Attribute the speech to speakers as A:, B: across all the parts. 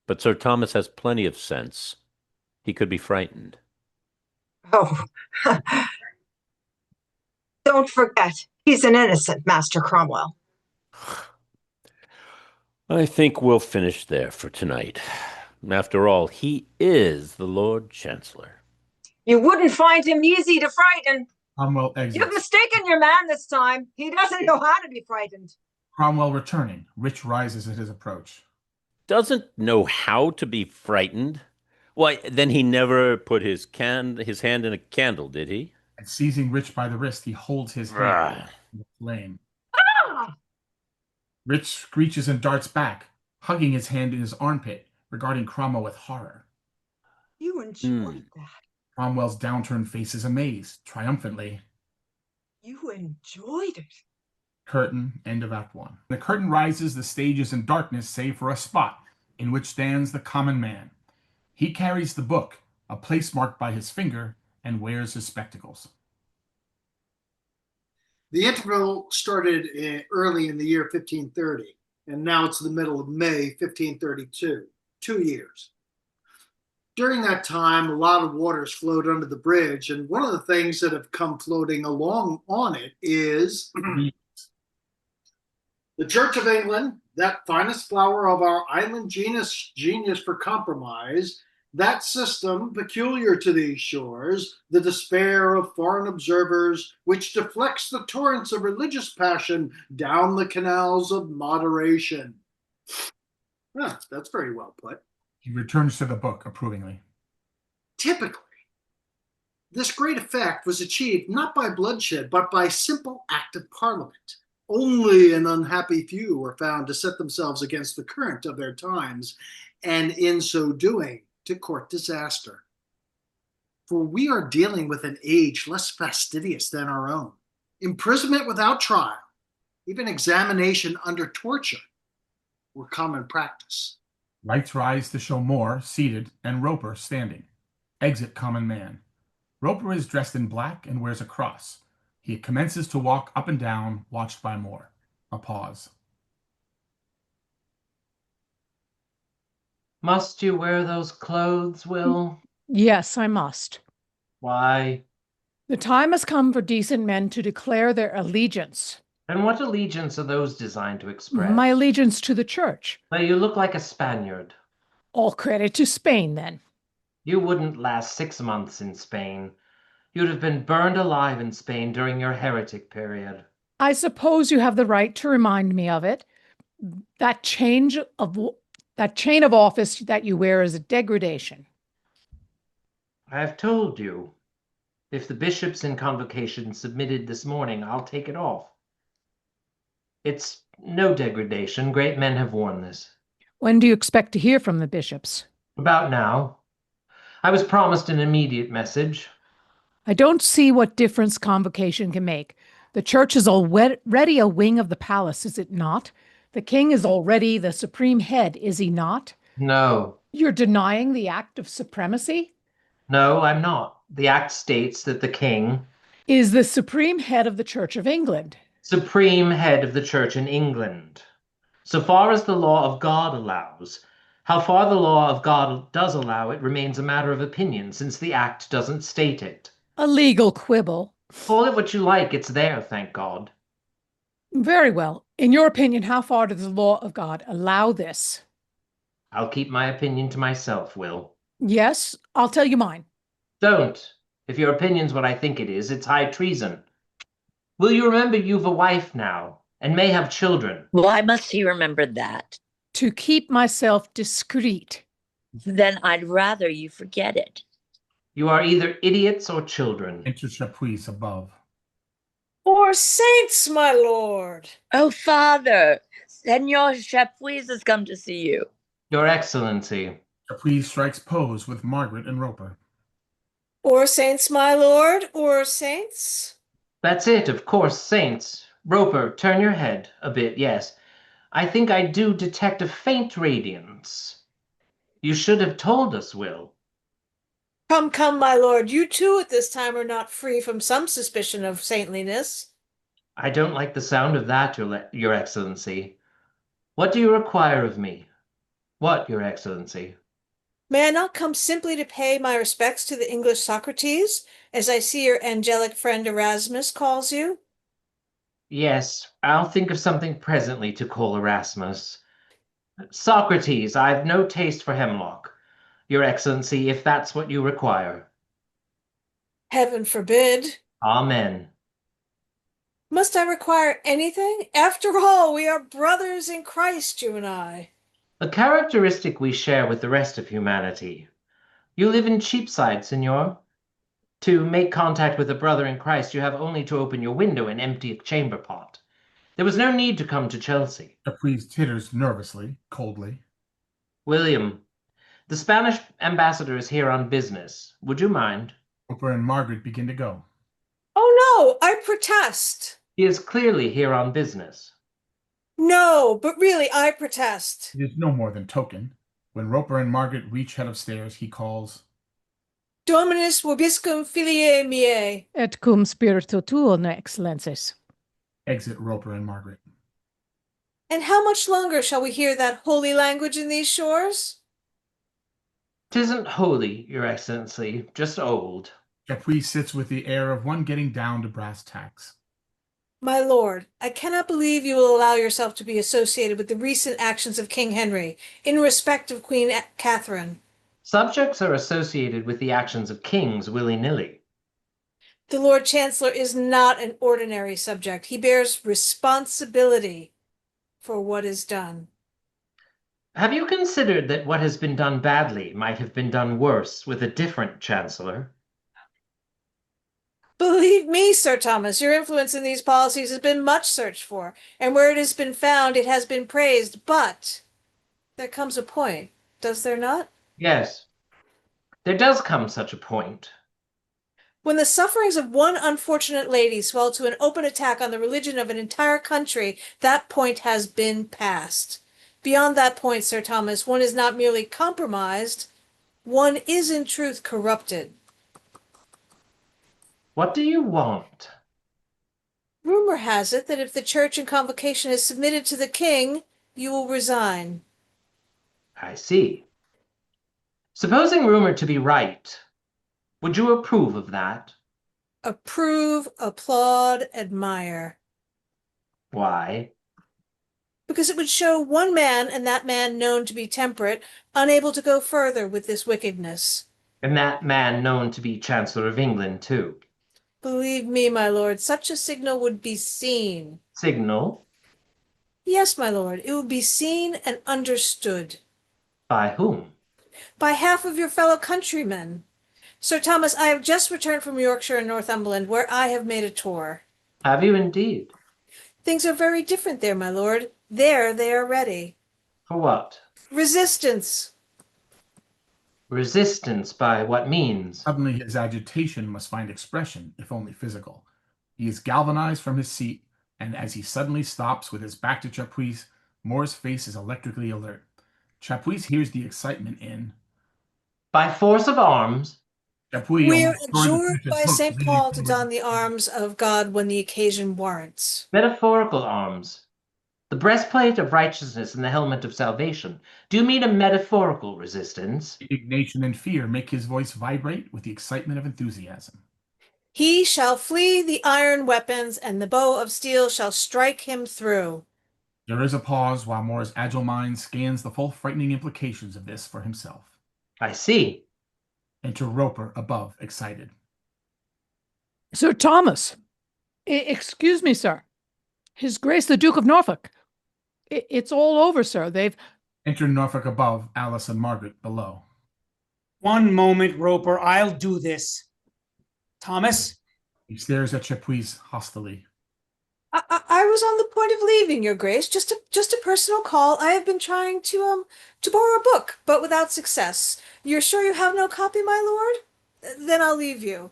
A: But Sir Thomas has plenty of sense. He could be frightened.
B: Oh, don't forget, he's an innocent, Master Cromwell.
A: I think we'll finish there for tonight. After all, he is the Lord Chancellor.
B: You wouldn't find him easy to frighten.
C: Cromwell
B: You've
C: exits.
B: mistaken your man this time. He doesn't know how to be frightened.
C: Cromwell returning. Rich rises at his approach.
A: Doesn't know how to be frightened. Why, then he never put his hand in a candle, did he?
C: And seizing Rich by the wrist, he holds his hand
A: Ah.
C: in the flame.
B: Ah!
C: Rich screeches and darts back, hugging his hand in his armpit, regarding Cromwell with horror.
B: You enjoyed that.
C: Cromwell's downturned face is amazed, triumphantly.
B: You enjoyed it.
C: Curtain, end of Act 1. The curtain rises, the stage is in darkness, save for a spot in which stands the common man. He carries the book, a place marked by his finger, and wears his spectacles.
D: The interval started early in the year 1530, and now it's the middle of May 1532, 2 years. During that time, a lot of waters flowed under the bridge, and one of the things that have come floating along on it is the Church of England, that finest flower of our island genius for compromise, that system peculiar to these shores, the despair of foreign observers, which deflects the torrents of religious passion down the canals of moderation. That's very well put.
C: He returns to the book approvingly.
D: Typically, this great effect was achieved not by bloodshed, but by simple act of parliament. Only an unhappy few were found to set themselves against the current of their times, and in so doing, to court disaster. For we are dealing with an age less fastidious than our own. Imprisonment without trial, even examination under torture, were common practice.
C: Lights rise to show Moore seated and Roper standing. Exit common man. Roper is dressed in black and wears a cross. He commences to walk up and down, watched by Moore. A pause.
E: Must you wear those clothes, Will?
F: Yes, I must.
E: Why?
F: The time has come for decent men to declare their allegiance.
E: And what allegiance are those designed to express?
F: My allegiance to the church.
E: Well, you look like a Spaniard.
F: All credit to Spain, then.
E: You wouldn't last 6 months in Spain. You'd have been burned alive in Spain during your heretic period.
F: I suppose you have the right to remind me of it. That chain of office that you wear is a degradation.
E: I have told you. If the bishops in convocation submitted this morning, I'll take it off. It's no degradation. Great men have worn this.
F: When do you expect to hear from the bishops?
E: About now. I was promised an immediate message.
F: I don't see what difference convocation can make. The church is already a wing of the palace, is it not? The king is already the supreme head, is he not?
E: No.
F: You're denying the act of supremacy?
E: No, I'm not. The act states that the king
F: is the supreme head of the Church of England.
E: Supreme head of the church in England. So far as the law of God allows. How far the law of God does allow it remains a matter of opinion, since the act doesn't state it.
F: A legal quibble.
E: Call it what you like, it's there, thank God.
F: Very well. In your opinion, how far does the law of God allow this?
E: I'll keep my opinion to myself, Will.
F: Yes, I'll tell you mine.
E: Don't. If your opinion's what I think it is, it's high treason. Will you remember you've a wife now, and may have children?
G: Why must he remember that?
F: To keep myself discreet.
G: Then I'd rather you forget it.
E: You are either idiots or children.
C: Enter Chapuis above.
H: Or saints, my lord.
G: Oh, father, Senor Chapuis has come to see you.
E: Your Excellency.
C: Chapuis strikes pose with Margaret and Roper.
H: Or saints, my lord, or saints.
E: That's it, of course, saints. Roper, turn your head a bit, yes. I think I do detect a faint radiance. You should have told us, Will.
H: Come, come, my lord, you too at this time are not free from some suspicion of saintliness.
E: I don't like the sound of that, Your Excellency. What do you require of me? What, Your Excellency?
H: May I not come simply to pay my respects to the English Socrates, as I see your angelic friend Erasmus calls you?
E: Yes, I'll think of something presently to call Erasmus. Socrates, I've no taste for hemlock. Your Excellency, if that's what you require.
H: Heaven forbid.
E: Amen.
H: Must I require anything? After all, we are brothers in Christ, you and I.
E: A characteristic we share with the rest of humanity. You live in Cheapside, Signor. To make contact with a brother in Christ, you have only to open your window and empty a chamber pot. There was no need to come to Chelsea.
C: Chapuis titters nervously, coldly.
E: William, the Spanish ambassador is here on business. Would you mind?
C: Roper and Margaret begin to go.
H: Oh no, I protest.
E: He is clearly here on business.
H: No, but really, I protest.
C: It is no more than token. When Roper and Margaret reach head of stairs, he calls,
H: Dominus vobiscum filiae miae.
F: Et cum spiritu tuo, excellences.
C: exit Roper and Margaret.
H: And how much longer shall we hear that holy language in these shores?
E: 'Tisn't holy, Your Excellency, just old.
C: Chapuis sits with the air of one getting down to brass tacks.
H: My lord, I cannot believe you will allow yourself to be associated with the recent actions of King Henry in respect of Queen Catherine.
E: Subjects are associated with the actions of kings willy-nilly.
H: The Lord Chancellor is not an ordinary subject. He bears responsibility for what is done.
E: Have you considered that what has been done badly might have been done worse with a different chancellor?
H: Believe me, Sir Thomas, your influence in these policies has been much searched for, and where it has been found, it has been praised. But there comes a point, does there not?
E: Yes. There does come such a point.
H: When the sufferings of one unfortunate lady swell to an open attack on the religion of an entire country, that point has been passed. Beyond that point, Sir Thomas, one is not merely compromised, one is in truth corrupted.
E: What do you want?
H: Rumor has it that if the church in convocation is submitted to the king, you will resign.
E: I see. Supposing rumor to be right, would you approve of that?
H: Approve, applaud, admire.
E: Why?
H: Because it would show one man, and that man known to be temperate, unable to go further with this wickedness.
E: And that man known to be Chancellor of England, too.
H: Believe me, my lord, such a signal would be seen.
E: Signal?
H: Yes, my lord, it would be seen and understood.
E: By whom?
H: By half of your fellow countrymen. Sir Thomas, I have just returned from Yorkshire and Northumberland, where I have made a tour.
E: Have you indeed?
H: Things are very different there, my lord. There they are ready.
E: For what?
H: Resistance.
E: Resistance by what means?
C: Suddenly his agitation must find expression, if only physical. He is galvanized from his seat, and as he suddenly stops with his back to Chapuis, Moore's face is electrically alert. Chapuis hears the excitement in.
E: By force of arms?
C: Chapuis
H: We are
C: almost destroys the
H: adjured
C: prince's
H: by
C: hook,
H: St.
C: leaning
H: Paul to
C: forward.
H: don the arms of God when the occasion warrants.
E: Metaphorical arms? The breastplate of righteousness and the helmet of salvation. Do you mean a metaphorical resistance?
C: Indignation and fear make his voice vibrate with the excitement of enthusiasm.
H: He shall flee the iron weapons, and the bow of steel shall strike him through.
C: There is a pause while Moore's agile mind scans the full frightening implications of this for himself.
E: I see.
C: Enter Roper above, excited.
F: Sir Thomas. Excuse me, sir. His Grace the Duke of Norfolk. It's all over, sir. They've...
C: Enter Norfolk above, Alice and Margaret below.
I: One moment, Roper. I'll do this. Thomas?
C: He stares at Chapuis hostilely.
H: I was on the point of leaving, Your Grace. Just a personal call. I have been trying to borrow a book, but without success. You're sure you have no copy, my lord? Then I'll leave you.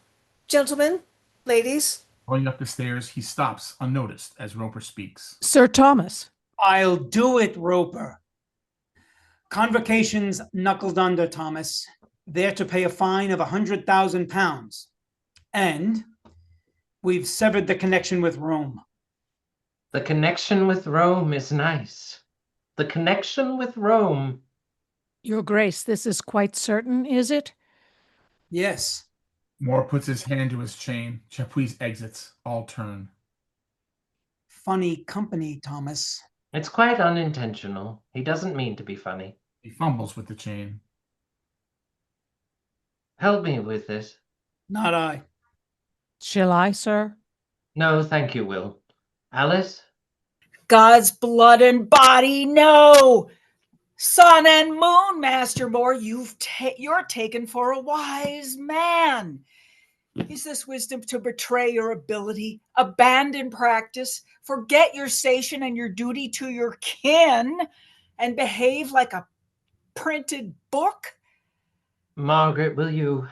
H: Gentlemen, ladies.
C: Going up the stairs, he stops unnoticed as Roper speaks.
F: Sir Thomas.
I: I'll do it, Roper. Convocation's knuckled under, Thomas. They're to pay a fine of £100,000. And we've severed the connection with Rome.
E: The connection with Rome is nice. The connection with Rome.
F: Your Grace, this is quite certain, is it?
I: Yes.
C: Moore puts his hand to his chain. Chapuis exits. All turn.
I: Funny company, Thomas.
E: It's quite unintentional. He doesn't mean to be funny.
C: He fumbles with the chain.
E: Help me with this.
I: Not I.
F: Shall I, sir?
E: No, thank you, Will. Alice?
J: God's blood and body, no! Sun and moon, Master Moore, you're taken for a wise man. Is this wisdom to betray your ability, abandon practice, forget your station and your duty to your kin, and behave like a printed book?
E: Margaret, will you?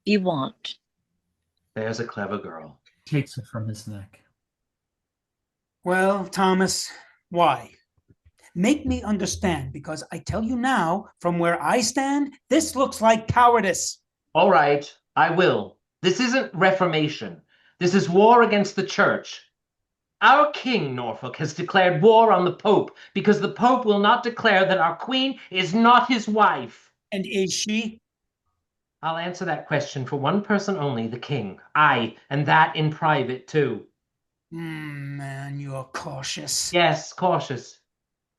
G: You want.
E: There's a clever girl.
C: Takes it from his neck.
I: Well, Thomas, why? Make me understand, because I tell you now, from where I stand, this looks like cowardice.
E: All right, I will. This isn't reformation. This is war against the church. Our king, Norfolk, has declared war on the Pope because the Pope will not declare that our queen is not his wife.
I: And is she?
E: I'll answer that question for one person only, the king. And that in private, too.
I: Man, you're cautious.
E: Yes, cautious.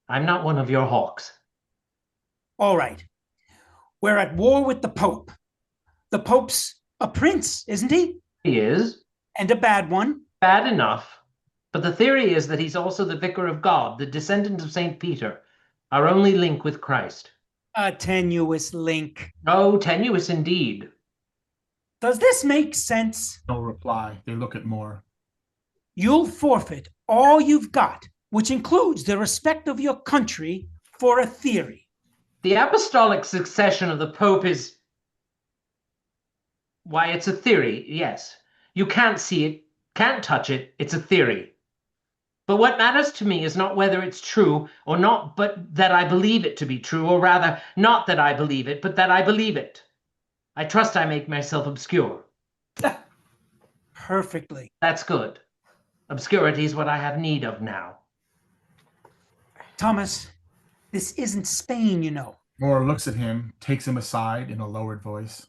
E: I'm not one of your hawks.
I: All right. We're at war with the Pope. The Pope's a prince, isn't he?
E: He is.
I: And a bad one.
E: Bad enough. But the theory is that he's also the vicar of God, the descendant of St. Peter, our only link with Christ.
I: A tenuous link.
E: Oh, tenuous indeed.
I: Does this make sense?
C: No reply. They look at Moore.
I: You'll forfeit all you've got, which includes the respect of your country, for a theory.
E: The apostolic succession of the Pope is... Why, it's a theory, yes. You can't see it, can't touch it, it's a theory. But what matters to me is not whether it's true or not, but that I believe it to be true, or rather, not that I believe it, but that I believe it. I trust I make myself obscure.
I: Perfectly.
E: That's good. Obscurity is what I have need of now.
I: Thomas, this isn't Spain, you know.
C: Moore looks at him, takes him aside in a lowered voice.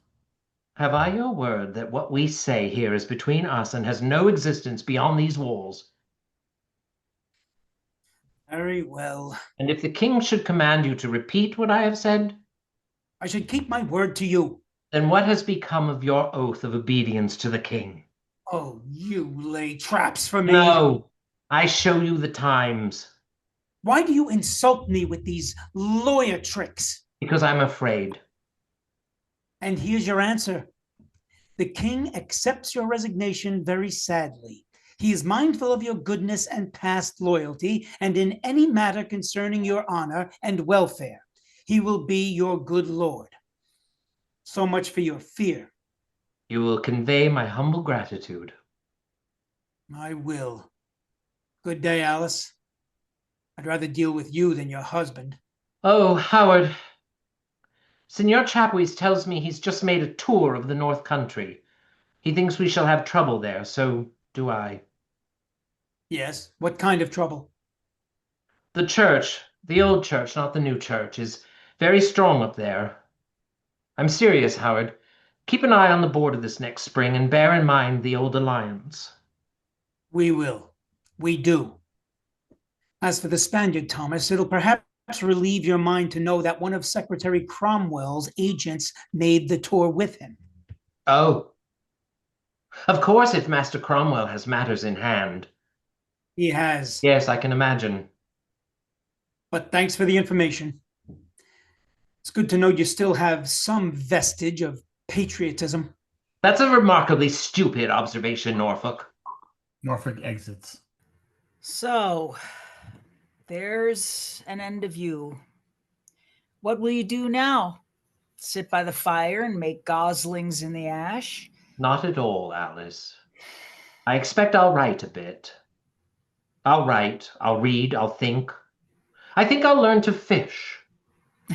E: Have I your word that what we say here is between us and has no existence beyond these walls?
I: Very well.
E: And if the king should command you to repeat what I have said,
I: I should keep my word to you.
E: then what has become of your oath of obedience to the king?
I: Oh, you lay traps for me.
E: No, I show you the times.
I: Why do you insult me with these lawyer tricks?
E: Because I'm afraid.
I: And here's your answer. The king accepts your resignation very sadly. He is mindful of your goodness and past loyalty, and in any matter concerning your honor and welfare, he will be your good lord. So much for your fear.
E: You will convey my humble gratitude.
I: I will. Good day, Alice. I'd rather deal with you than your husband.
E: Oh, Howard. Senor Chapuis tells me he's just made a tour of the North Country. He thinks we shall have trouble there, so do I.
I: Yes, what kind of trouble?
E: The church, the old church, not the new church, is very strong up there. I'm serious, Howard. Keep an eye on the border this next spring and bear in mind the old alliance.
I: We will. We do. As for the Spaniard, Thomas, it'll perhaps relieve your mind to know that one of Secretary Cromwell's agents made the tour with him.
E: Oh. Of course, if Master Cromwell has matters in hand.
I: He has.
E: Yes, I can imagine.
I: But thanks for the information. It's good to know you still have some vestige of patriotism.
E: That's a remarkably stupid observation, Norfolk.
C: Norfolk exits.
J: So, there's an end of you. What will you do now? Sit by the fire and make goslings in the ash?
E: Not at all, Alice. I expect I'll write a bit. I'll write, I'll read, I'll think. I think I'll learn to fish.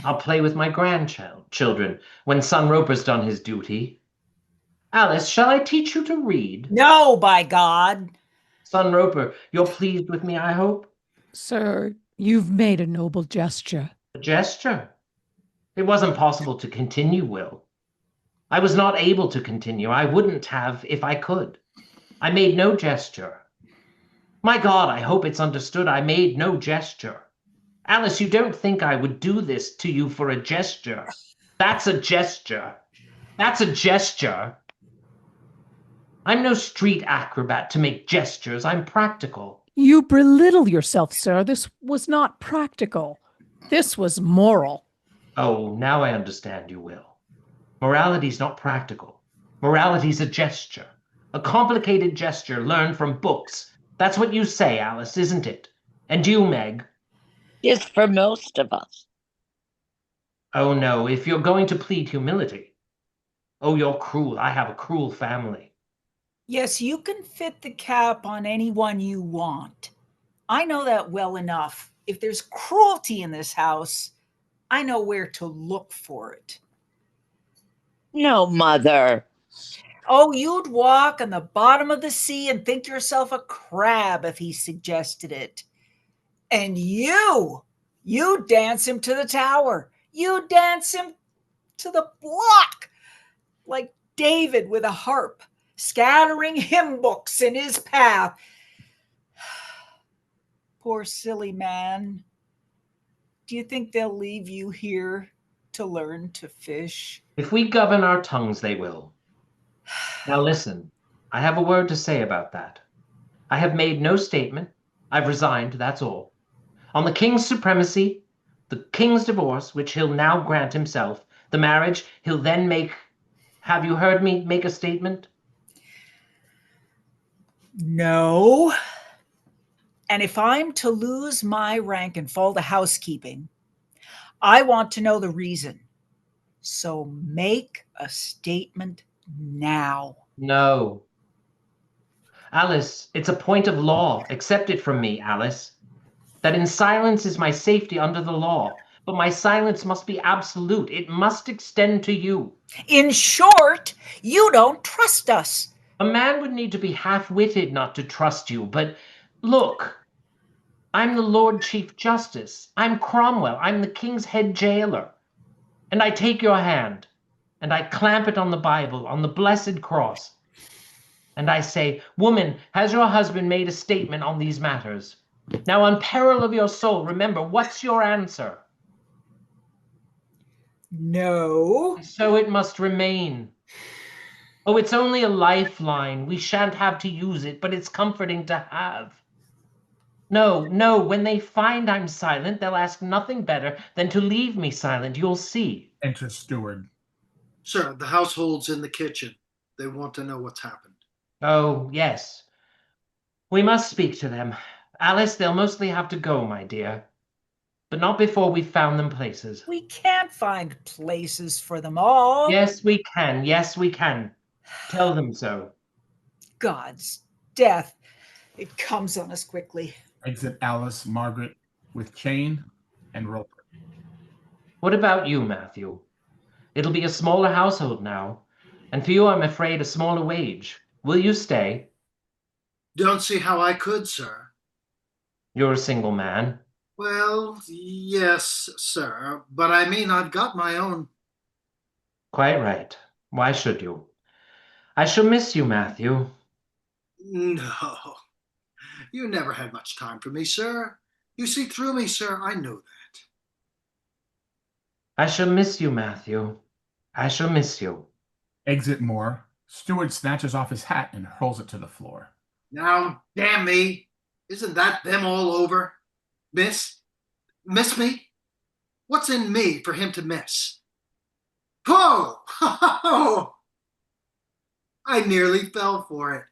E: I'll play with my grandchildren when son Roper's done his duty. Alice, shall I teach you to read?
J: No, by God.
E: Son Roper, you're pleased with me, I hope?
F: Sir, you've made a noble gesture.
E: A gesture? It wasn't possible to continue, Will. I was not able to continue. I wouldn't have if I could. I made no gesture. My God, I hope it's understood. I made no gesture. Alice, you don't think I would do this to you for a gesture. That's a gesture. That's a gesture. I'm no street acrobat to make gestures. I'm practical.
F: You belittle yourself, sir. This was not practical. This was moral.
E: Oh, now I understand you, Will. Morality's not practical. Morality's a gesture. A complicated gesture learned from books. That's what you say, Alice, isn't it? And you, Meg?
G: Yes, for most of us.
E: Oh, no, if you're going to plead humility. Oh, you're cruel. I have a cruel family.
J: Yes, you can fit the cap on anyone you want. I know that well enough. If there's cruelty in this house, I know where to look for it.
G: No, Mother.
J: Oh, you'd walk on the bottom of the sea and think yourself a crab if he suggested it. And you dance him to the tower. You dance him to the block, like David with a harp, scattering hymn books in his path. Poor silly man. Do you think they'll leave you here to learn to fish?
E: If we govern our tongues, they will. Now listen, I have a word to say about that. I have made no statement. I've resigned, that's all. On the king's supremacy, the king's divorce, which he'll now grant himself, the marriage he'll then make. Have you heard me make a statement?
J: No. And if I'm to lose my rank and fall to housekeeping, I want to know the reason. So make a statement now.
E: No. Alice, it's a point of law. Accept it from me, Alice. That in silence is my safety under the law. But my silence must be absolute. It must extend to you.
J: In short, you don't trust us.
E: A man would need to be half-witted not to trust you. But look, I'm the Lord Chief Justice. I'm Cromwell. I'm the king's head jailer. And I take your hand, and I clamp it on the Bible, on the blessed cross. And I say, woman, has your husband made a statement on these matters? Now, on peril of your soul, remember, what's your answer?
J: No.
E: So it must remain. Oh, it's only a lifeline. We shan't have to use it, but it's comforting to have. No, no, when they find I'm silent, they'll ask nothing better than to leave me silent. You'll see.
C: Enter steward.
D: Sir, the household's in the kitchen. They want to know what's happened.
E: Oh, yes. We must speak to them. Alice, they'll mostly have to go, my dear. But not before we've found them places.
J: We can't find places for them all.
E: Yes, we can. Yes, we can. Tell them so.
J: God's death. It comes on us quickly.
C: Exit Alice, Margaret, with chain and rope.
E: What about you, Matthew? It'll be a smaller household now. And for you, I'm afraid, a smaller wage. Will you stay?
D: Don't see how I could, sir.
E: You're a single man.
D: Well, yes, sir. But I mean, I've got my own.
E: Quite right. Why should you? I shall miss you, Matthew.
D: No. You never had much time for me, sir. You see through me, sir. I know that.
E: I shall miss you, Matthew. I shall miss you.
C: Exit Moore. Steward snatches off his hat and hurls it to the floor.
D: Now, damn me. Isn't that them all over? Miss me? What's in me for him to miss? Ho! Ho! I nearly fell for it.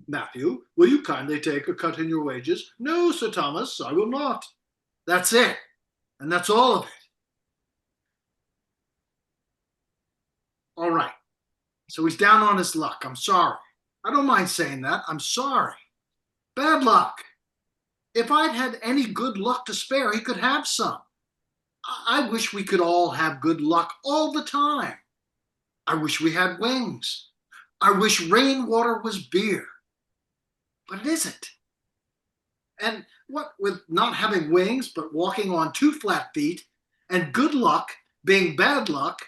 D: Matthew, will you kindly take a cut in your wages? No, Sir Thomas, I will not. That's it. And that's all of it. All right. So he's down on his luck. I'm sorry. I don't mind saying that. I'm sorry. Bad luck. If I'd had any good luck to spare, he could have some. I wish we could all have good luck all the time. I wish we had wings. I wish rainwater was beer. But it isn't. And what with not having wings, but walking on 2 flat feet, and good luck being bad luck,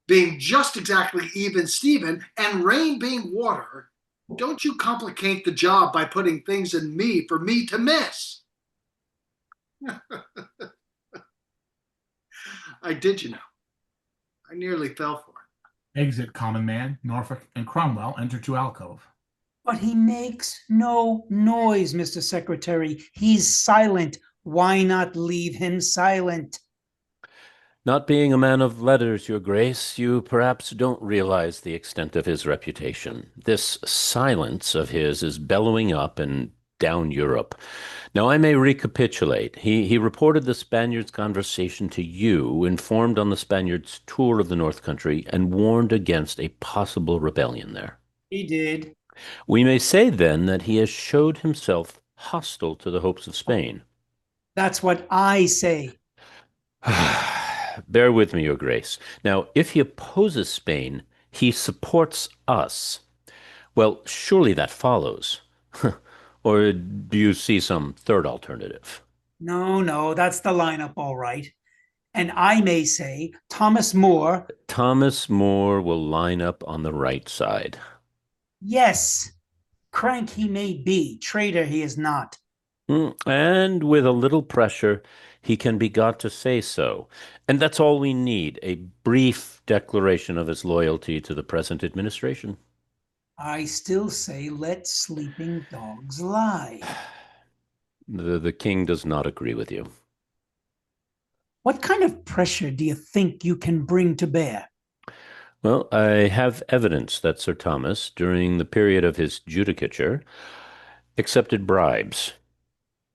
D: being just exactly even Steven, and rain being water, don't you complicate the job by putting things in me for me to miss. I did, you know. I nearly fell for it.
C: Exit common man, Norfolk, and Cromwell enter to alcove.
I: But he makes no noise, Mr. Secretary. He's silent. Why not leave him silent?
A: Not being a man of letters, Your Grace, you perhaps don't realize the extent of his reputation. This silence of his is bellowing up and down Europe. Now, I may recapitulate. He reported the Spaniards' conversation to you, informed on the Spaniards' tour of the North Country, and warned against a possible rebellion there.
I: He did.
A: We may say, then, that he has showed himself hostile to the hopes of Spain.
I: That's what I say.
A: Bear with me, Your Grace. Now, if he opposes Spain, he supports us. Well, surely that follows. Or do you see some third alternative?
I: No, that's the lineup, all right. And I may say Thomas More.
A: Thomas More will line up on the right side.
I: Yes, crank he may be, traitor he is not.
A: And with a little pressure, he can be got to say so. And that's all we need, a brief declaration of his loyalty to the present administration.
I: I still say let sleeping dogs lie.
A: The king does not agree with you.
I: What kind of pressure do you think you can bring to bear?
A: Well, I have evidence that Sir Thomas, during the period of his judicature, accepted bribes.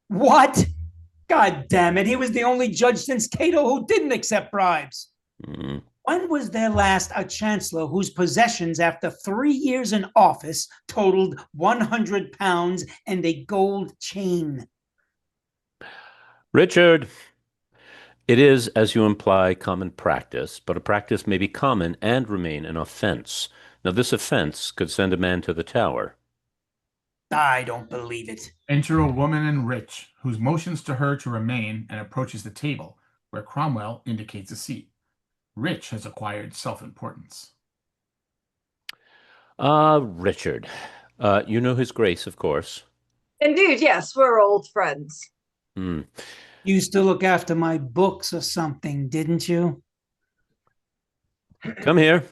I: What? God damn it, he was the only judge since Cato who didn't accept bribes. When was there last a chancellor whose possessions after 3 years in office totaled 100 pounds and a gold chain?
A: Richard, it is, as you imply, common practice, but a practice may be common and remain an offense. Now, this offense could send a man to the tower.
I: I don't believe it.
C: Enter a woman in rich, who motions to her to remain and approaches the table, where Cromwell indicates a seat. Rich has acquired self-importance.
A: Richard. You know his grace, of course.
B: Indeed, yes, we're old friends.
A: Hmm.
I: You used to look after my books or something, didn't you?
A: Come here.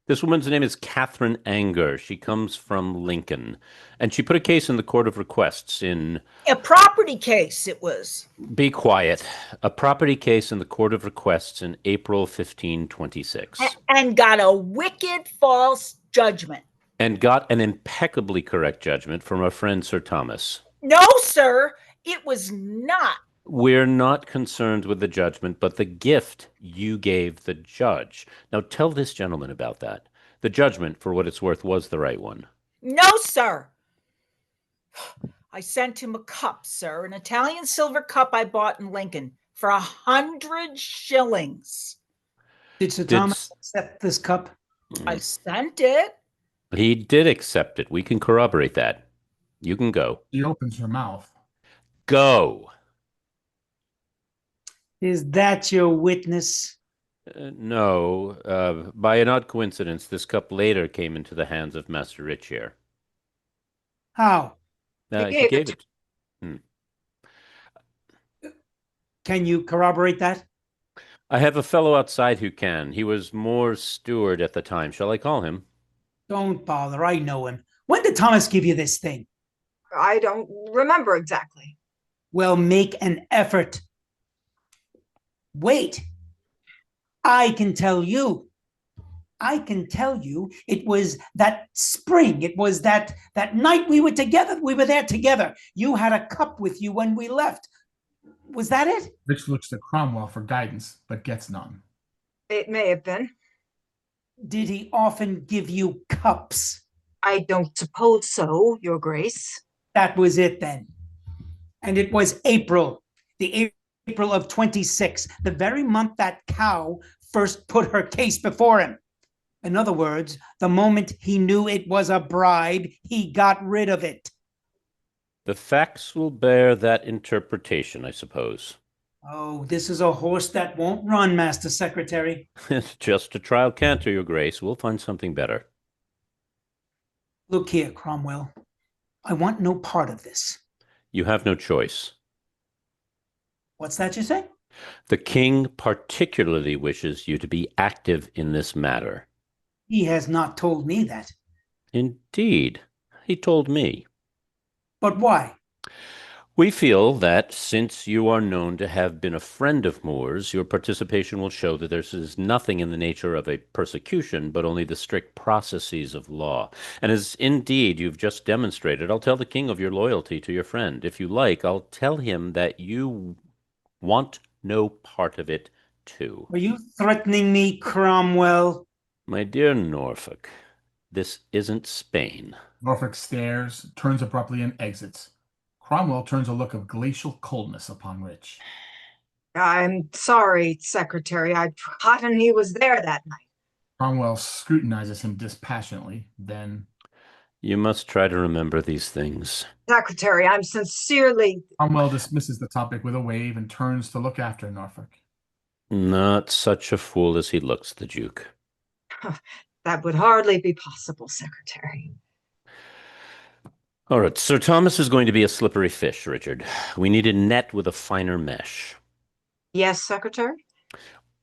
A: This woman's name is Catherine Anger. She comes from Lincoln, and she put a case in the Court of Requests in...
J: A property case, it was.
A: Be quiet. A property case in the Court of Requests in April 1526.
J: And got a wicked false judgment.
A: And got an impeccably correct judgment from our friend Sir Thomas.
J: No, sir, it was not.
A: We're not concerned with the judgment, but the gift you gave the judge. Now tell this gentleman about that. The judgment, for what it's worth, was the right one.
J: No, sir. I sent him a cup, sir, an Italian silver cup I bought in Lincoln for 100 shillings.
I: Did Sir Thomas accept this cup?
J: I sent it.
A: He did accept it. We can corroborate that. You can go.
C: She opens her mouth.
A: Go.
I: Is that your witness?
A: No. By an odd coincidence, this cup later came into the hands of Master Rich here.
I: How?
A: He gave it.
I: Can you corroborate that?
A: I have a fellow outside who can. He was Moore's steward at the time. Shall I call him?
I: Don't bother. I know him. When did Thomas give you this thing?
B: I don't remember exactly.
I: Well, make an effort. Wait. I can tell you. I can tell you it was that spring. It was that night we were together. We were there together. You had a cup with you when we left. Was that it?
C: Rich looks to Cromwell for guidance, but gets none.
B: It may have been.
I: Did he often give you cups?
B: I don't suppose so, Your Grace.
I: That was it then. And it was April, the April of 26, the very month that cow first put her case before him. In other words, the moment he knew it was a bribe, he got rid of it.
A: The facts will bear that interpretation, I suppose.
I: Oh, this is a horse that won't run, Master Secretary.
A: It's just a trial canter, Your Grace. We'll find something better.
I: Look here, Cromwell. I want no part of this.
A: You have no choice.
I: What's that you say?
A: The king particularly wishes you to be active in this matter.
I: He has not told me that.
A: Indeed, he told me.
I: But why?
A: We feel that since you are known to have been a friend of Moore's, your participation will show that this is nothing in the nature of a persecution, but only the strict processes of law. And as indeed you've just demonstrated, I'll tell the king of your loyalty to your friend. If you like, I'll tell him that you want no part of it, too.
I: Are you threatening me, Cromwell?
A: My dear Norfolk, this isn't Spain.
C: Norfolk stares, turns abruptly, and exits. Cromwell turns a look of glacial coldness upon Rich.
B: I'm sorry, Secretary. I'd forgotten he was there that night.
C: Cromwell scrutinizes him dispassionately, then...
A: You must try to remember these things.
B: Secretary, I'm sincerely...
C: Cromwell dismisses the topic with a wave and turns to look after Norfolk.
A: Not such a fool as he looks, the Duke.
B: That would hardly be possible, Secretary.
A: All right, Sir Thomas is going to be a slippery fish, Richard. We need a net with a finer mesh.
B: Yes, Secretary?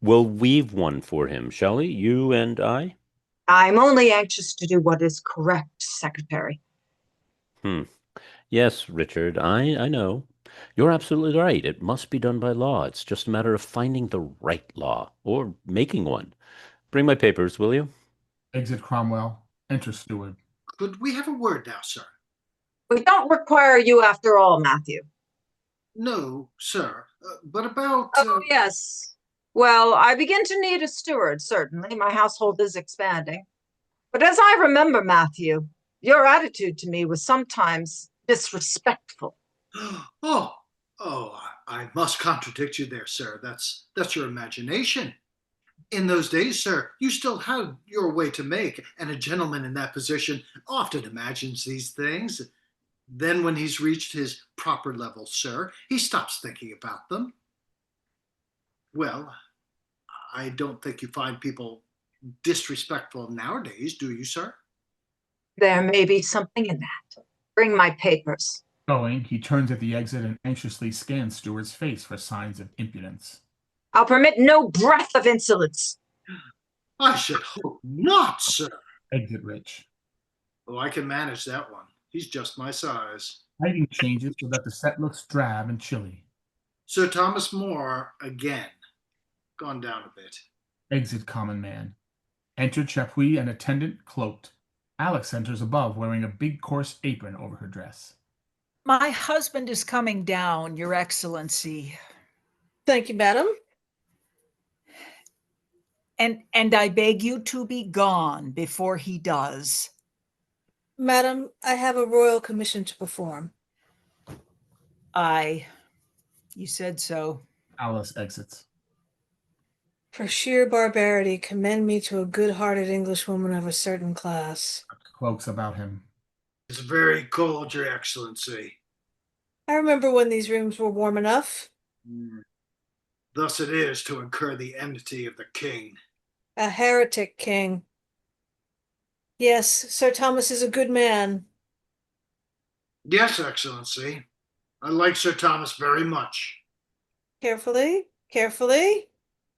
A: We'll weave one for him, shall we? You and I?
B: I'm only anxious to do what is correct, Secretary.
A: Yes, Richard, I know. You're absolutely right. It must be done by law. It's just a matter of finding the right law, or making one. Bring my papers, will you?
C: Exit Cromwell. Enter Steward.
D: Could we have a word now, sir?
B: We don't require you after all, Matthew.
D: No, sir. But about...
B: Oh, yes. Well, I begin to need a steward, certainly. My household is expanding. But as I remember, Matthew, your attitude to me was sometimes disrespectful.
D: I must contradict you there, sir. That's your imagination. In those days, sir, you still had your way to make, and a gentleman in that position often imagines these things. Then when he's reached his proper level, sir, he stops thinking about them. Well, I don't think you find people disrespectful nowadays, do you, sir?
B: There may be something in that. Bring my papers.
C: Going, he turns at the exit and anxiously scans Steward's face for signs of impudence.
B: I'll permit no breath of insolence.
D: I should hope not, sir.
C: Exit Rich.
D: Oh, I can manage that one. He's just my size.
C: Lighting changes so that the set looks drab and chilly.
D: Sir Thomas More again. Gone down a bit.
C: Exit Common Man. Enter Chapuis, an attendant, cloaked. Alex enters above, wearing a big coarse apron over her dress.
J: My husband is coming down, Your Excellency.
H: Thank you, madam.
J: And I beg you to be gone before he does.
H: Madam, I have a royal commission to perform.
J: You said so.
C: Alice exits.
H: For sheer barbarity, commend me to a good-hearted Englishwoman of a certain class.
C: Cloaks about him.
D: It's very cold, Your Excellency.
H: I remember when these rooms were warm enough.
D: Thus it is to incur the enmity of the king.
H: A heretic king. Yes, Sir Thomas is a good man.
D: Yes, Excellency. I like Sir Thomas very much.
H: Carefully, carefully.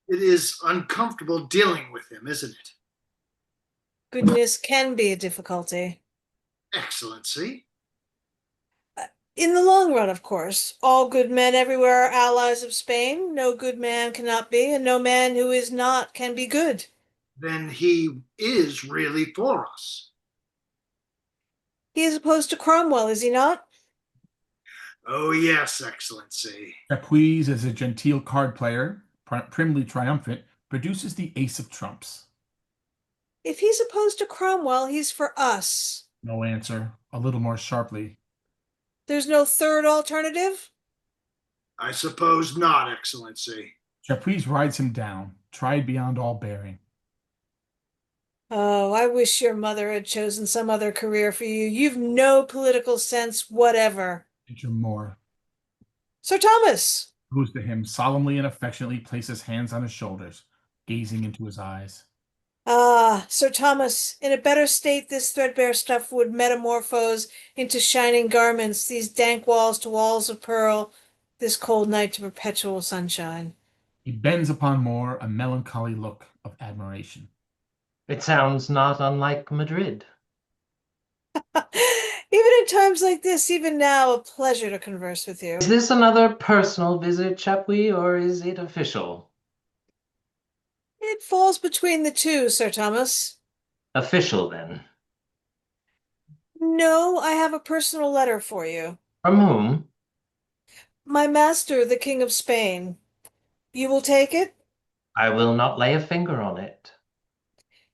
D: It is uncomfortable dealing with him, isn't it?
H: Goodness can be a difficulty.
D: Excellency.
H: In the long run, of course. All good men everywhere are allies of Spain. No good man cannot be, and no man who is not can be good.
D: Then he is really for us.
H: He is opposed to Cromwell, is he not?
D: Oh, yes, Excellency.
C: Chapuis, as a genteel card player, primly triumphant, produces the ace of trumps.
H: If he's opposed to Cromwell, he's for us.
C: No answer. A little more sharply.
H: There's no third alternative?
D: I suppose not, Excellency.
C: Chapuis rides him down, tried beyond all bearing.
H: Oh, I wish your mother had chosen some other career for you. You've no political sense whatever.
C: Enter Moore.
H: Sir Thomas!
C: Goes to him solemnly and affectionately, places hands on his shoulders, gazing into his eyes.
H: Ah, Sir Thomas, in a better state this threadbare stuff would metamorphose into shining garments, these dank walls to walls of pearl, this cold night to perpetual sunshine.
C: He bends upon Moore a melancholy look of admiration.
E: It sounds not unlike Madrid.
H: Even in times like this, even now, a pleasure to converse with you.
E: Is this another personal visit, Chapuis, or is it official?
H: It falls between the two, Sir Thomas.
E: Official, then.
H: No, I have a personal letter for you.
E: From whom?
H: My master, the King of Spain. You will take it?
E: I will not lay a finger on it.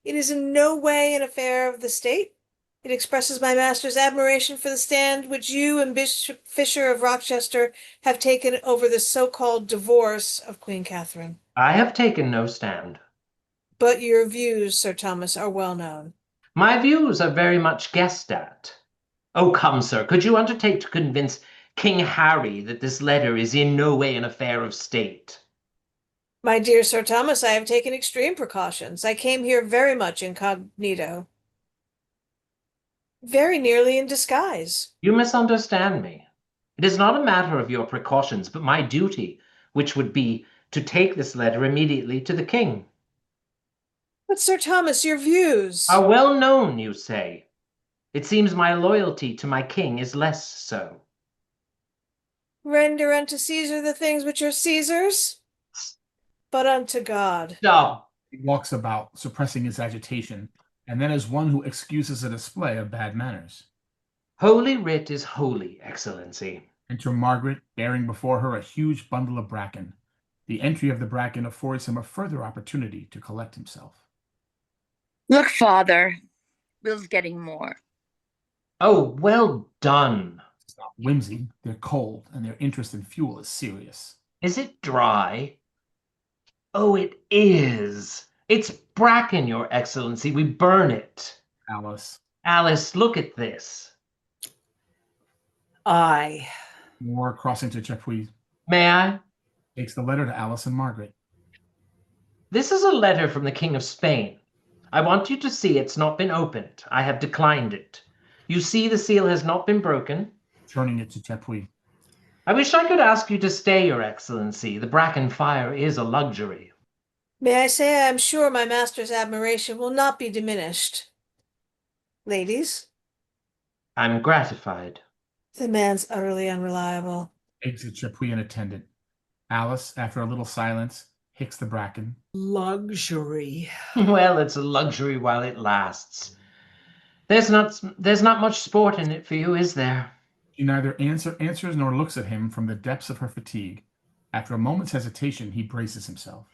H: It is in no way an affair of the state. It expresses my master's admiration for the stand which you and Bishop Fisher of Rochester have taken over the so-called divorce of Queen Catherine.
E: I have taken no stand.
H: But your views, Sir Thomas, are well known.
E: My views are very much guessed at. Oh, come, sir, could you undertake to convince King Harry that this letter is in no way an affair of state?
H: My dear Sir Thomas, I have taken extreme precautions. I came here very much incognito. Very nearly in disguise.
E: You misunderstand me. It is not a matter of your precautions, but my duty, which would be to take this letter immediately to the king.
H: But Sir Thomas, your views
E: Are well known, you say. It seems my loyalty to my king is less so.
H: render unto Caesar the things which are Caesar's, but unto God.
E: Stop.
C: He walks about, suppressing his agitation, and then as one who excuses a display of bad manners.
E: Holy writ is holy, Excellency.
C: Enter Margaret, bearing before her a huge bundle of bracken. The entry of the bracken affords him a further opportunity to collect himself.
G: Look, Father, Bill's getting more.
E: Oh, well done.
C: It's not whimsy, they're cold, and their interest in fuel is serious.
E: Is it dry? Oh, it is. It's bracken, Your Excellency. We burn it.
C: Alice.
E: Alice, look at this.
J: I.
C: Moore, crossing to Chapuis,
E: May I?
C: takes the letter to Alice and Margaret.
E: This is a letter from the King of Spain. I want you to see it's not been opened. I have declined it. You see the seal has not been broken.
C: Turning it to Chapuis.
E: I wish I could ask you to stay, Your Excellency. The bracken fire is a luxury.
H: May I say I am sure my master's admiration will not be diminished. Ladies,
E: I'm gratified.
H: the man's utterly unreliable.
C: Exit Chapuis and attendant. Alice, after a little silence, hicks the bracken.
J: Luxury.
E: Well, it's a luxury while it lasts. There's not much sport in it for you, is there?
C: She neither answers nor looks at him from the depths of her fatigue. After a moment's hesitation, he braces himself.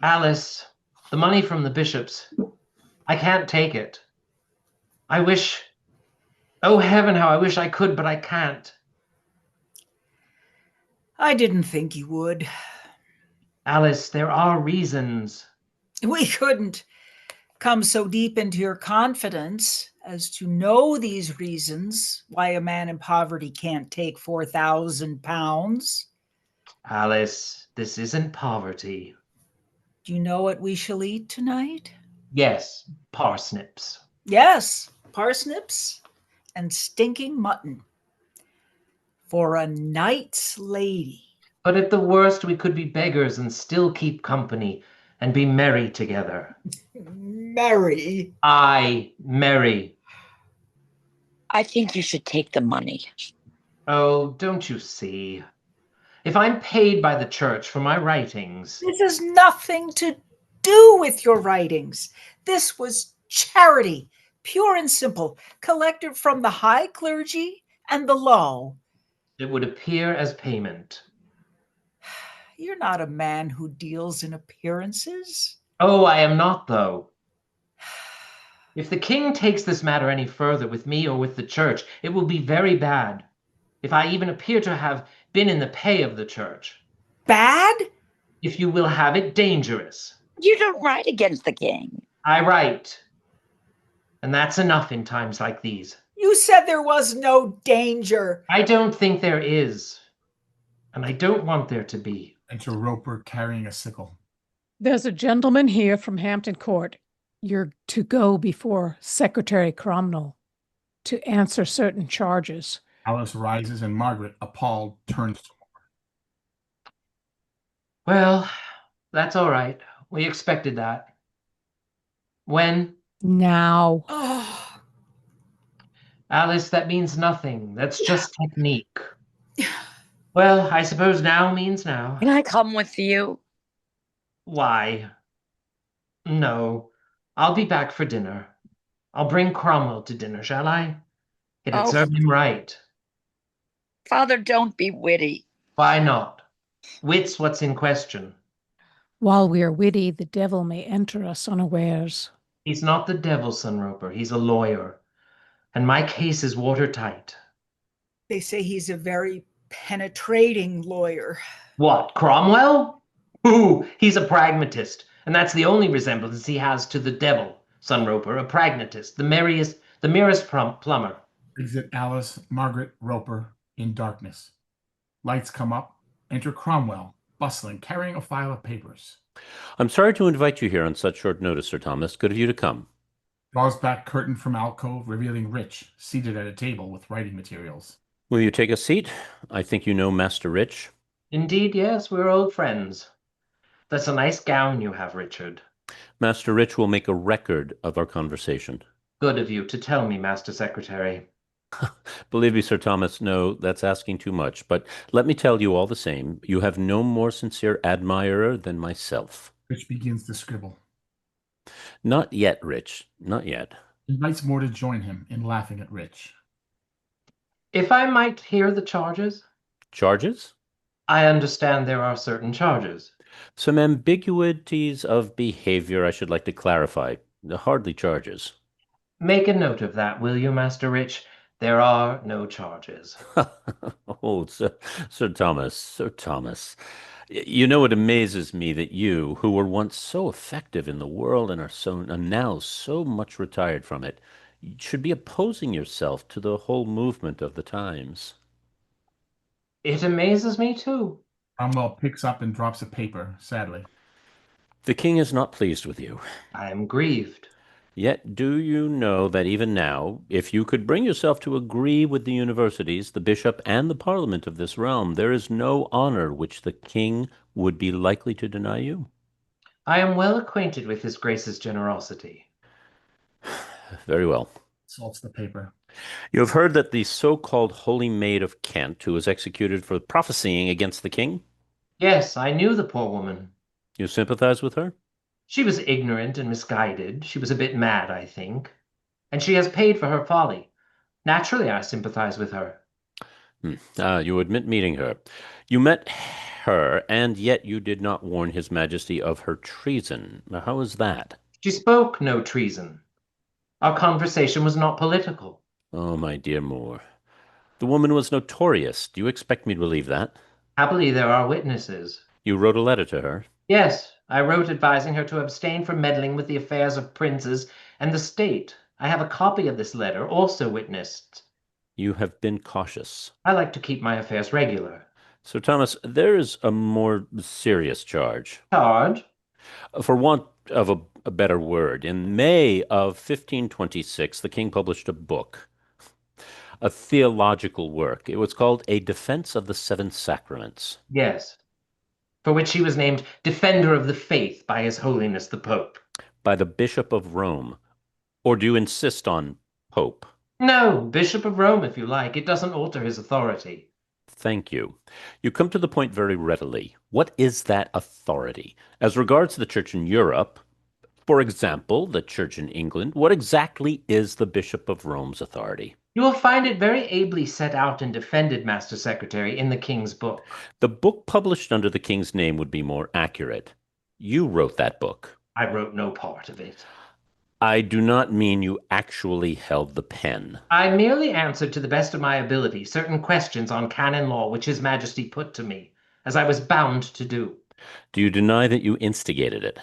E: Alice, the money from the bishops, I can't take it. I wish, oh heaven, how I wish I could, but I can't.
J: I didn't think you would.
E: Alice, there are reasons.
J: We couldn't come so deep into your confidence as to know these reasons why a man in poverty can't take £4,000.
E: Alice, this isn't poverty.
J: Do you know what we shall eat tonight?
E: Yes, parsnips.
J: Yes, parsnips and stinking mutton. For a knight's lady.
E: But at the worst, we could be beggars and still keep company and be merry together.
J: Merry.
E: I, merry.
G: I think you should take the money.
E: Oh, don't you see? If I'm paid by the church for my writings...
J: This has nothing to do with your writings. This was charity, pure and simple, collected from the high clergy and the low.
E: It would appear as payment.
J: You're not a man who deals in appearances.
E: Oh, I am not, though. If the king takes this matter any further with me or with the church, it will be very bad. If I even appear to have been in the pay of the church.
J: Bad?
E: If you will have it, dangerous.
G: You don't write against the king.
E: I write. And that's enough in times like these.
J: You said there was no danger.
E: I don't think there is. and I don't want there to be.
C: Enter Roper carrying a sickle.
F: There's a gentleman here from Hampton Court. You're to go before Secretary Cromwell to answer certain charges.
C: Alice rises and Margaret, appalled, turns to
E: Well, that's all right. We expected that. When?
F: Now.
J: Oh,
E: Alice, that means nothing. That's just technique. Well, I suppose now means now.
G: Can I come with you?
E: Why? No. I'll be back for dinner. I'll bring Cromwell to dinner, shall I? It'd
G: Oh.
E: serve him right.
G: Father, don't be witty.
E: Why not? Wit's what's in question.
F: While we are witty, the devil may enter us unawares.
E: He's not the devil, son Roper. He's a lawyer. And my case is watertight.
J: they say he's a very penetrating lawyer.
E: What, Cromwell? Ooh, he's a pragmatist. And that's the only resemblance he has to the devil, son Roper, a pragmatist, the merest plumber.
C: exit Alice, Margaret, Roper in darkness. Lights come up. Enter Cromwell, bustling, carrying a file of papers.
A: I'm sorry to invite you here on such short notice, Sir Thomas. Good of you to come.
C: Draws back curtain from alcove, revealing Rich, seated at a table with writing materials.
A: Will you take a seat? I think you know Master Rich.
E: Indeed, yes, we're old friends. That's a nice gown you have, Richard.
A: Master Rich will make a record of our conversation.
E: Good of you to tell me, Master Secretary.
A: Believe me, Sir Thomas, no, that's asking too much. But let me tell you all the same, you have no more sincere admirer than myself.
C: Rich begins to scribble.
A: Not yet, Rich, not yet.
C: Invites more to join him in laughing at Rich.
E: If I might hear the charges?
A: Charges?
E: I understand there are certain charges.
A: Some ambiguities of behavior I should like to clarify. Hardly charges.
E: Make a note of that, will you, Master Rich? There are no charges.
A: Oh, Sir Thomas, Sir Thomas. You know, it amazes me that you, who were once so effective in the world and are now so much retired from it, should be opposing yourself to the whole movement of the times.
E: It amazes me, too.
C: Cromwell picks up and drops a paper, sadly.
A: The king is not pleased with you.
E: I am grieved.
A: Yet do you know that even now, if you could bring yourself to agree with the universities, the bishop, and the parliament of this realm, there is no honor which the king would be likely to deny you?
E: I am well acquainted with his grace's generosity.
A: Very well.
C: Salts the paper.
A: You have heard that the so-called Holy Maid of Kent, who was executed for prophesying against the king?
E: Yes, I knew the poor woman.
A: You sympathize with her?
E: She was ignorant and misguided. She was a bit mad, I think. And she has paid for her folly. Naturally, I sympathize with her.
A: You admit meeting her. You met her, and yet you did not warn His Majesty of her treason. Now, how is that?
E: She spoke no treason. Our conversation was not political.
A: Oh, my dear Moore. The woman was notorious. Do you expect me to believe that?
E: Happily, there are witnesses.
A: You wrote a letter to her?
E: Yes, I wrote advising her to abstain from meddling with the affairs of princes and the state. I have a copy of this letter, also witnessed.
A: You have been cautious.
E: I like to keep my affairs regular.
A: Sir Thomas, there is a more serious charge.
E: Charge?
A: For want of a better word, in May of 1526, the king published a book, a theological work. It was called A Defense of the Seven Sacraments.
E: Yes. For which he was named Defender of the Faith by His Holiness the Pope.
A: By the Bishop of Rome. Or do you insist on Pope?
E: No, Bishop of Rome, if you like. It doesn't alter his authority.
A: Thank you. You come to the point very readily. What is that authority? As regards the church in Europe, for example, the church in England, what exactly is the Bishop of Rome's authority?
E: You will find it very ably set out and defended, Master Secretary, in the King's book.
A: The book published under the king's name would be more accurate. You wrote that book.
E: I wrote no part of it.
A: I do not mean you actually held the pen.
E: I merely answered to the best of my ability certain questions on canon law which His Majesty put to me, as I was bound to do.
A: Do you deny that you instigated it?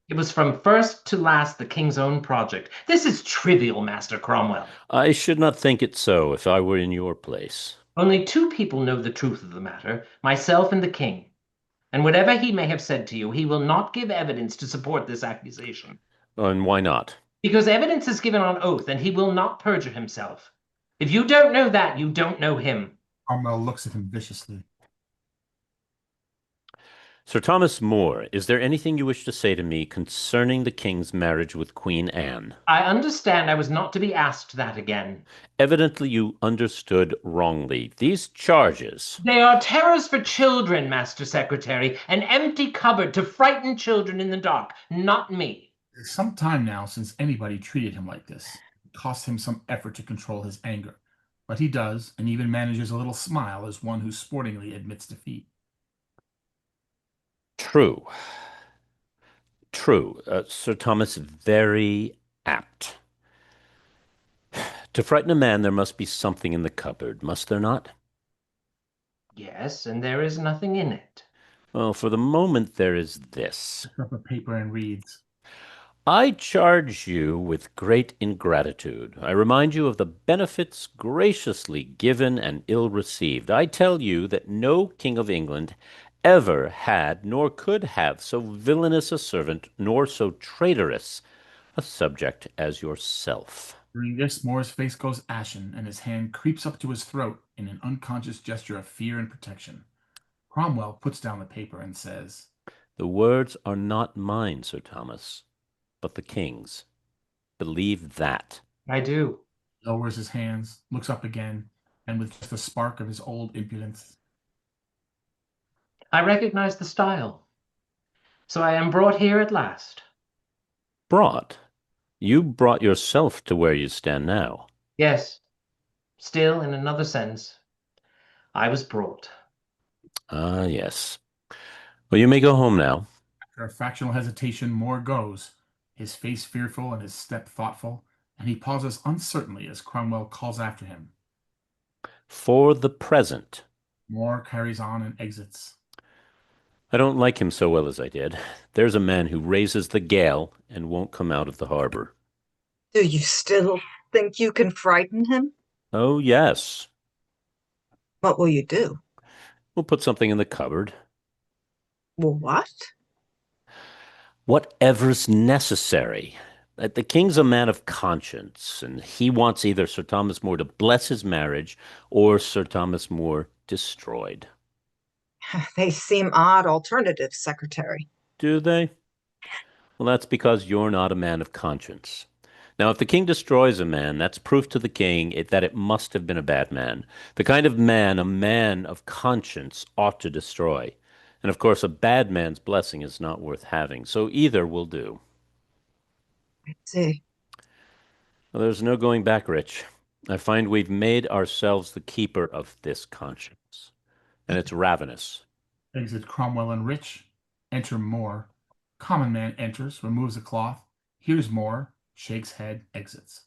E: It was from first to last the King's own project. This is trivial, Master Cromwell.
A: I should not think it so if I were in your place.
E: Only two people know the truth of the matter, myself and the king. And whatever he may have said to you, he will not give evidence to support this accusation.
A: And why not?
E: Because evidence is given on oath, and he will not perjure himself. If you don't know that, you don't know him.
C: Cromwell looks at him viciously.
A: Sir Thomas More, is there anything you wish to say to me concerning the king's marriage with Queen Anne?
E: I understand I was not to be asked that again.
A: Evidently you understood wrongly. These charges...
E: They are terrors for children, Master Secretary. An empty cupboard to frighten children in the dark, not me.
C: It's some time now since anybody treated him like this. It costs him some effort to control his anger. But he does, and even manages a little smile as one who sportingly admits defeat.
A: True. True. Sir Thomas, very apt. To frighten a man, there must be something in the cupboard, must there not?
E: Yes, and there is nothing in it.
A: Well, for the moment, there is this.
C: Picks up a paper and reads.
A: I charge you with great ingratitude. I remind you of the benefits graciously given and ill received. I tell you that no king of England ever had nor could have so villainous a servant nor so traitorous a subject as yourself.
C: During this, Moore's face goes ashen, and his hand creeps up to his throat in an unconscious gesture of fear and protection. Cromwell puts down the paper and says,
A: The words are not mine, Sir Thomas, but the king's. Believe that.
E: I do.
C: Lowers his hands, looks up again, and with just a spark of his old impudence.
E: I recognize the style. So I am brought here at last.
A: Brought? You brought yourself to where you stand now.
E: Yes. Still, in another sense, I was brought.
A: Ah, yes. Well, you may go home now.
C: After a fractional hesitation, Moore goes, his face fearful and his step thoughtful, and he pauses uncertainly as Cromwell calls after him.
A: For the present.
C: Moore carries on and exits.
A: I don't like him so well as I did. There's a man who raises the gale and won't come out of the harbor.
B: Do you still think you can frighten him?
A: Oh, yes.
B: What will you do?
A: We'll put something in the cupboard.
B: Well, what?
A: Whatever's necessary. The king's a man of conscience, and he wants either Sir Thomas More to bless his marriage or Sir Thomas More destroyed.
B: They seem odd alternatives, Secretary.
A: Do they? Well, that's because you're not a man of conscience. Now, if the king destroys a man, that's proof to the king that it must have been a bad man. The kind of man a man of conscience ought to destroy. And of course, a bad man's blessing is not worth having. So either will do.
B: I see.
A: Well, there's no going back, Rich. I find we've made ourselves the keeper of this conscience. And it's ravenous.
C: Exit Cromwell and Rich. Enter Moore. Common man enters, removes a cloth, hears Moore, shakes head, exits.